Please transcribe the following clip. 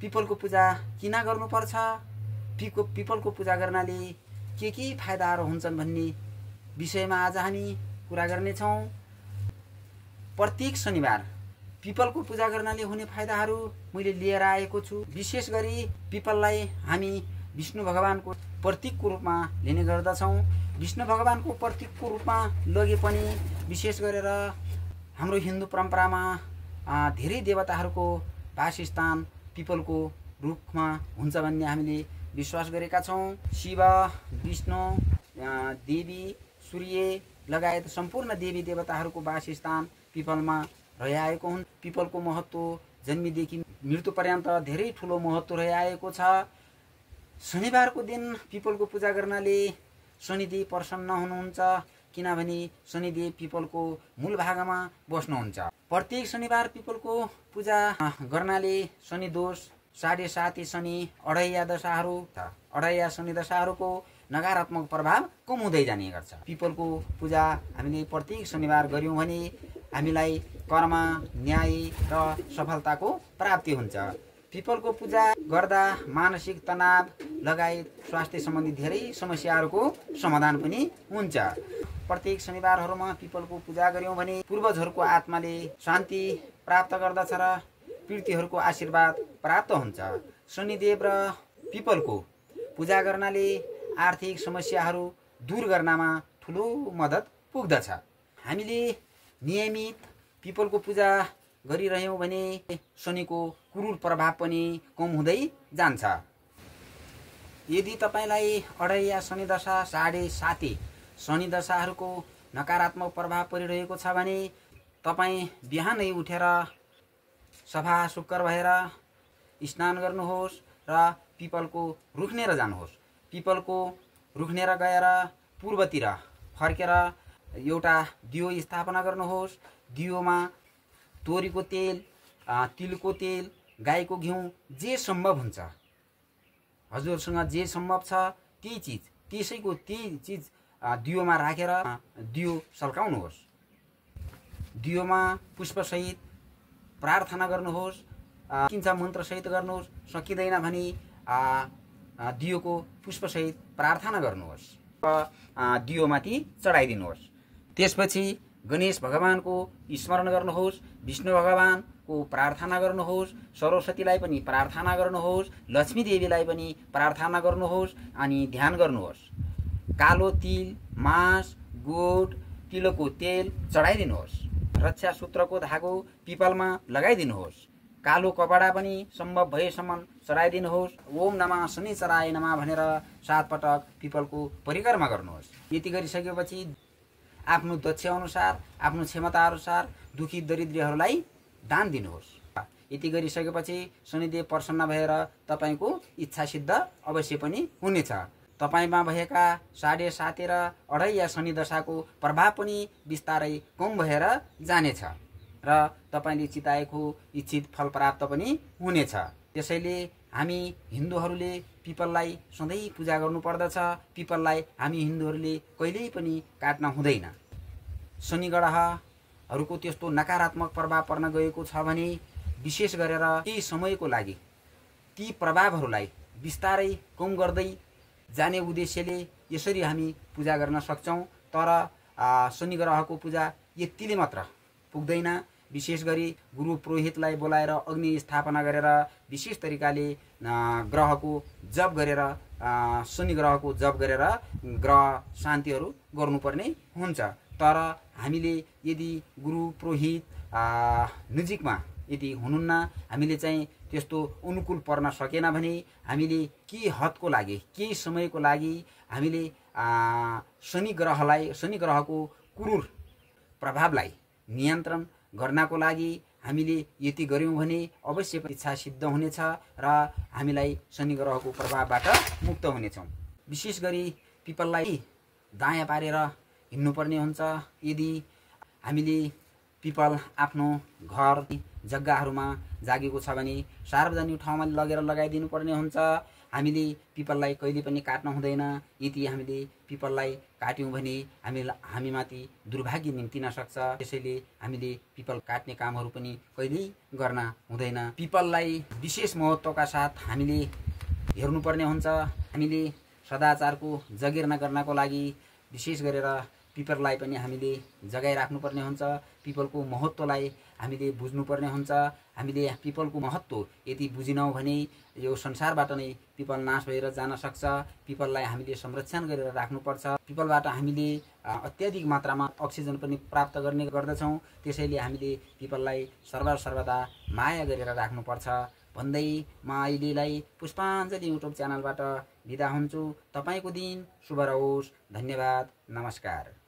पिपलको पूजा किन गर्नुपर्छ, पिपलको पूजा गर्नाले के फाइदाहरू हुन्छन् भन्ने विषयमा आज हामी कुरा गर्नेछौँ। प्रत्येक शनिबार पिपलको पूजा गर्नाले हुने फाइदाहरू मैले लिएर आएको छु। विशेष गरी पिपललाई हामी विष्णु भगवानको प्रतीकको रूपमा लिने गर्दछौँ। विष्णु भगवानको प्रतीकको रूपमा लगे पनि विशेष गरेर हाम्रो हिन्दू परम्परामा धेरै देवताहरूको वासस्थान पिपलको रूपमा हुन्छ भन्ने हामीले विश्वास गरेका छौँ। शिव, विष्णु, देवी, सूर्य लगायत सम्पूर्ण देवी देवताहरूको वासस्थान पिपलमा रहिआएको हुन्। पिपलको महत्त्व जन्मीदेखि मृत्यु पर्यन्त धेरै ठुलो महत्त्व रहिआएको छ। शनिबारको दिन पिपलको पूजा गर्नाले शनिदेव प्रसन्न हुनुहुन्छ, किनभने शनिदेव पिपलको मूल भागमा बस्नुहुन्छ। प्रत्येक शनिबार पिपलको पूजा गर्नाले शनि दोष, 7.5 शनि, अढैया दशाहरू, अढैया शनि दशाहरूको नकारात्मक प्रभाव कम हुँदै जाने गर्छ। पिपलको पूजा हामीले प्रत्येक शनिबार गर्यौँ भने हामीलाई कर्म, न्याय र सफलताको प्राप्ति हुन्छ। पिपलको पूजा गर्दा मानसिक तनाव लगायत स्वास्थ्य सम्बन्धी धेरै समस्याहरूको समाधान पनि हुन्छ। प्रत्येक शनिबारहरूमा पिपलको पूजा गर्यौँ भने पूर्वजहरूको आत्माले शान्ति प्राप्त गर्दछ र पीडितहरूको आशीर्वाद प्राप्त हुन्छ। शनिदेव र पिपलको पूजा गर्नाले आर्थिक समस्याहरू दूर गर्नमा ठुलो मद्दत पुग्दछ। हामीले नियमित पिपलको पूजा गरिरह्यौँ भने शनिको क्रूर प्रभाव पनि कम हुँदै जान्छ। यदि तपाईलाई अढैया शनि दशा, 7.5 शनि दशाहरूको नकारात्मक प्रभाव परिरहेको छ भने तपाईँ बिहानै उठेर सफा सुक्कर भएर स्नान गर्नुहोस् र पिपलको रुखनेर जानुहोस्। पिपलको रुखनेर गएर पूर्वतिर फर्केर एउटा दियो स्थापना गर्नुहोस्। दियोमा तोरीको तेल, तिलको तेल, गाईको घिउ जे सम्भव हुन्छ, हजुरसँग जे सम्भव छ ती चिज दियोमा राखेर दियो सल्काउनुहोस्। दियोमा पुष्पसहित प्रार्थना गर्नुहोस्। सकिन्छ मन्त्रसहित गर्नुहोस्, सकिँदैन भने दियोको पुष्पसहित प्रार्थना गर्नुहोस्, दियोमाथि चढाइदिनुहोस्। त्यसपछि गणेश भगवानको स्मरण गर्नुहोस्, विष्णु भगवानको प्रार्थना गर्नुहोस्, सरस्वतीलाई पनि प्रार्थना गर्नुहोस्, लक्ष्मी देवीलाई पनि प्रार्थना गर्नुहोस् अनि ध्यान गर्नुहोस्। कालो तिल, मास, गोठ, तिलको तेल चढाइदिनुहोस्। रक्षा सूत्रको धागो पिपलमा लगाइदिनुहोस्। कालो कपडा पनि सम्भव भएसम्म चढाइदिनुहोस्। ओम नमः शनिचराय नमः भनेर 7 पटक पिपलको परिक्रमा गर्नुहोस्। यति गरिसकेपछि आफ्नो दक्ष अनुसार, आफ्नो क्षमता अनुसार दुखी दरिद्रहरूलाई दान दिनुहोस्। यति गरिसकेपछि शनिदेव प्रसन्न भएर तपाईको इच्छा सिद्ध अवश्य पनि हुनेछ। तपाईमा भएका 7.5 र अढैया शनि दशाको प्रभाव पनि बिस्तारै कम भएर जानेछ र तपाईले चिताएको इच्छित फल प्राप्त पनि हुनेछ। त्यसैले हामी हिन्दूहरूले पिपललाई सधैँ पूजा गर्नुपर्दछ। पिपललाई हामी हिन्दूहरूले कहिल्यै पनि काट्न हुँदैन। शनि ग्रहहरूको त्यस्तो नकारात्मक प्रभाव पर्न गएको छ भने विशेष गरेर केही समयको लागि ती प्रभावहरूलाई बिस्तारै कम गर्दै जाने उद्देश्यले यसरी हामी पूजा गर्न सक्छौं। तर शनि ग्रहको पूजा यतिले मात्र पुग्दैन। विशेष गरी गुरु पुरोहितलाई बोलाएर अग्नि स्थापना गरेर विशेष तरिकाले ग्रहको जप गरेर, शनि ग्रहको जप गरेर ग्रह शान्तिहरू गर्नुपर्ने हुन्छ। तर हामीले यदि गुरु पुरोहित नजिकमा यदि हुनुहुन्न, हामीले चाहिँ त्यस्तो अनुकूल पर्न सकेन भने हामीले केही हदको लागि, केही समयको लागि हामीले शनि ग्रहको क्रूर प्रभावलाई नियन्त्रण गर्नको लागि हामीले यति गर्यौं भने अवश्य इच्छा सिद्ध हुनेछ र हामीलाई शनि ग्रहको प्रभावबाट मुक्त हुनेछौं। विशेष गरी पिपललाई दायाँ पारेर हिँड्नुपर्ने हुन्छ। यदि हामीले पिपल आफ्नो घर जग्गाहरूमा जागेको छ भने सार्वजनिक ठाउँमा लगेर लगाइदिनु पर्ने हुन्छ। हामीले पिपललाई कहिले पनि काट्न हुँदैन। यदि हामीले पिपललाई काट्यौँ भने हामीमाथि दुर्भाग्य निम्तिन सक्छ। त्यसैले हामीले पिपल काट्ने कामहरू पनि कहिल्यै गर्न हुँदैन। पिपललाई विशेष महत्त्वका साथ हामीले हेर्नुपर्ने हुन्छ। हामीले सदाचारको जगेर्ना गर्नको लागि विशेष गरेर पिपललाई पनि हामीले जगाइराख्नुपर्ने हुन्छ। पिपलको महत्त्वलाई हामीले बुझ्नुपर्ने हुन्छ। हामीले पिपलको महत्त्व यदि बुझिनौँ भने यो संसारबाट नै पिपल नाश भएर जान सक्छ। पिपललाई हामीले संरक्षण गरेर राख्नुपर्छ। पिपलबाट हामीले अत्याधिक मात्रामा अक्सिजन पनि प्राप्त गर्ने गर्दछौँ। त्यसैले हामीले पिपललाई सर्वदा माया गरेर राख्नुपर्छ भन्दै म अहिलेलाई पुष्पाञ्जली युट्युब च्यानलबाट बिदा हुन्छु। तपाईँको दिन शुभ रहोस्। धन्यवाद। नमस्कार।